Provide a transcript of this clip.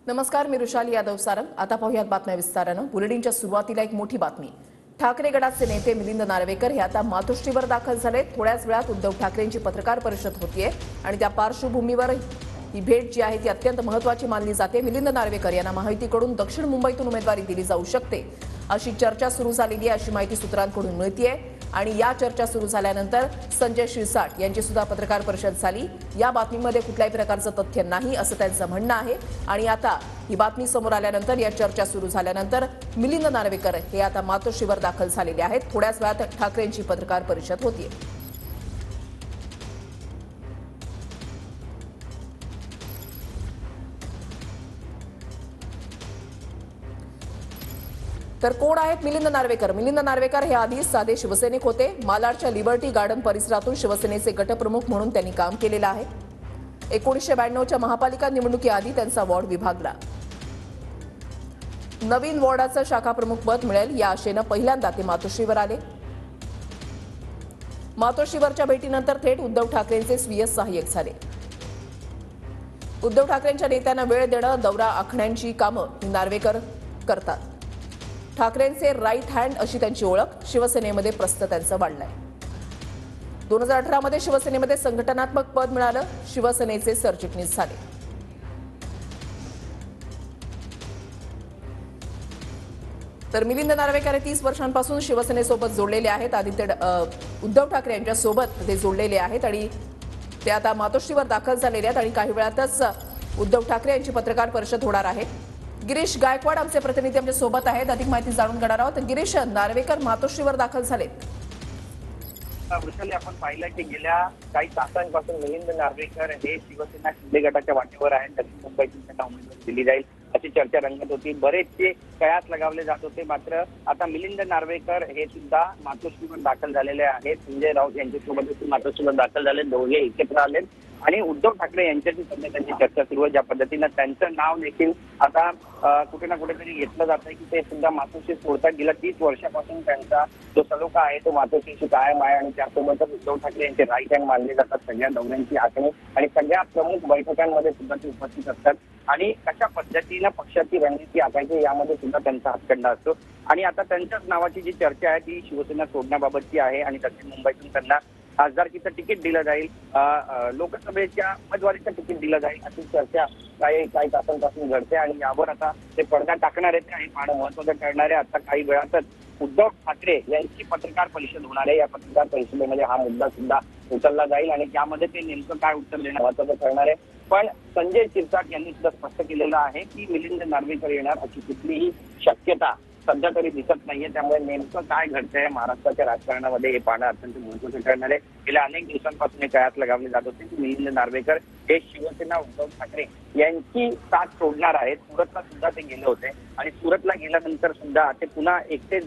नमस्कार, मी रुशाली यादव सारंग। आता पाहूयात बातम्या विस्तारानं। बुलेटिनच्या सुरुवातीला एक मोठी बातमी। ठाकरे गटाचे नेते मिलिंद नार्वेकर हे आता मातोश्रीवर दाखल झाले। थोड्याच वेळात उद्धव ठाकरेंची पत्रकार परिषद होतीये आणि त्या पार्श्वभूमीवर ही भेट जी आहे ती अत्यंत महत्त्वाची मानली जाते। मिलिंद नार्वेकर यांना महायुतीकडून दक्षिण मुंबईतून उमेदवारी दिली जाऊ शकते अशी चर्चा सुरू झालेली आहे, अशी माहिती सूत्रांकडून मिळतेय। आणि या चर्चा सुरू झाल्यानंतर संजय शिरसाट यांची सुद्धा पत्रकार परिषद झाली। या बातमीमध्ये कुठल्याही प्रकारचं तथ्य नाही असं त्यांचं म्हणणं आहे। आणि आता ही बातमी समोर आल्यानंतर, या चर्चा सुरू झाल्यानंतर मिलिंद नार्वेकर हे आता मातोश्रीवर दाखल झालेले आहेत। थोड्याच वेळात ठाकरेंची पत्रकार परिषद होतीये। तर कोण आहेत मिलिंद नार्वेकर? मिलिंद नार्वेकर हे आधी साधे शिवसैनिक होते। मालाडच्या लिबर्टी गार्डन परिसरातून शिवसेनेचे गटप्रमुख म्हणून त्यांनी काम केलेलं आहे। 1992च्या महापालिका निवडणुकीआधी त्यांचा वॉर्ड विभागला। नवीन वॉर्डाचं शाखा प्रमुख पद मिळेल या आशेनं पहिल्यांदा ते मातोश्रीवर आले। मातोश्रीवरच्या भेटीनंतर थेट उद्धव ठाकरेंचे स्वीय सहाय्यक झाले। उद्धव ठाकरेंच्या नेत्यांना वेळ देणं, दौरा आखण्याची कामं ही नार्वेकर करतात। ठाकरेंचे राईट हँड अशी त्यांची ओळख। शिवसेनेमध्ये प्रस्थ त्यांचं वाढलंय। 2018 मध्ये शिवसेनेमध्ये संघटनात्मक पद मिळालं। शिवसेनेचे सरचिटणीस झाले। तर मिलिंद नार्वेकर 30 वर्षांपासून शिवसेनेसोबत जोडलेले आहेत। आधी ते उद्धव ठाकरे यांच्या सोबत ते जोडलेले आहेत आणि ते आता मातोश्रीवर दाखल झालेले आहेत आणि काही वेळातच उद्धव ठाकरे यांची पत्रकार परिषद होणार आहे। गिरीश गायकवाड आमचे प्रतिनिधी आमच्या सोबत आहेत, अधिक माहिती जाणून घेणार आहोत। गिरीश, नार्वेकर मातोश्रीवर दाखल झालेत। वृषाली, आपण पाहिलं की गेल्या काही तासांपासून मिलिंद नार्वेकर हे शिवसेना शिंदे गटाच्या वाटेवर आहेत। दक्षिण मुंबईतून त्यांना उमेदवारी दिली जाईल अशी चर्चा रंगत होती। बरेचसे कयास लगावले जात होते, मात्र आता मिलिंद नार्वेकर हे सुद्धा मातोश्रीवर दाखल झालेले आहेत। संजय राऊत यांच्यासोबत मातोश्रीवर दाखल झाले, दोघे एकत्र आलेत आणि उद्धव ठाकरे यांच्याशी सध्या त्यांची चर्चा सुरू आहे। ज्या पद्धतीनं त्यांचं नाव देखील आता कुठे ना कुठेतरी घेतलं जात आहे की ते सुद्धा मातोश्री सोडतात। गेल्या 30 वर्षापासून त्यांचा जो सलोखा आहे तो मातोश्रीशी कायम आहे आणि त्यासोबतच उद्धव ठाकरे यांचे राईट हँड मानले जातात। सगळ्या दौऱ्यांची आखणी आणि सगळ्या प्रमुख बैठकांमध्ये सुद्धा ते उपस्थित असतात आणि कशा पद्धतीनं पक्षाची रणनीती आखायची यामध्ये सुद्धा त्यांचा हातखंडा असतो। आणि आता त्यांच्याच नावाची जी चर्चा आहे ती शिवसेना सोडण्याबाबतची आहे आणि दक्षिण मुंबईतून त्यांना खासदारकीचं तिकीट दिलं जाईल, लोकसभेच्या उमेदवारीचं तिकीट दिलं जाईल अशी चर्चा काही तासांपासून घडते आणि यावर आता ते पडदा टाकणार आहेत आणि फार महत्त्वाचं ठरणार आहे। आता काही वेळातच उद्धव ठाकरे यांची पत्रकार परिषद होणार आहे। या पत्रकार परिषदेमध्ये हा मुद्दा सुद्धा उचलला जाईल आणि त्यामध्ये ते नेमकं काय उत्तर देणं महत्त्वाचं ठरणार आहे। पण संजय शिरसाट यांनी सुद्धा स्पष्ट केलेलं आहे की मिलिंद नार्वेकर येणार अशी कुठलीही शक्यता सध्या तरी दिसत नाहीये। त्यामुळे नेमकं काय घडतंय महाराष्ट्राच्या राजकारणामध्ये हे पाहणं अत्यंत महत्त्वाचं ठरणार आहे। गेल्या अनेक दिवसांपासून हे कयास लगावले जात होते की मिलिंद नार्वेकर हे शिवसेना उद्धव ठाकरे यांची साथ सोडणार आहेत। सुरतला सुद्धा ते गेले होते आणि सुरतला गेल्यानंतर सुद्धा ते पुन्हा एकटेच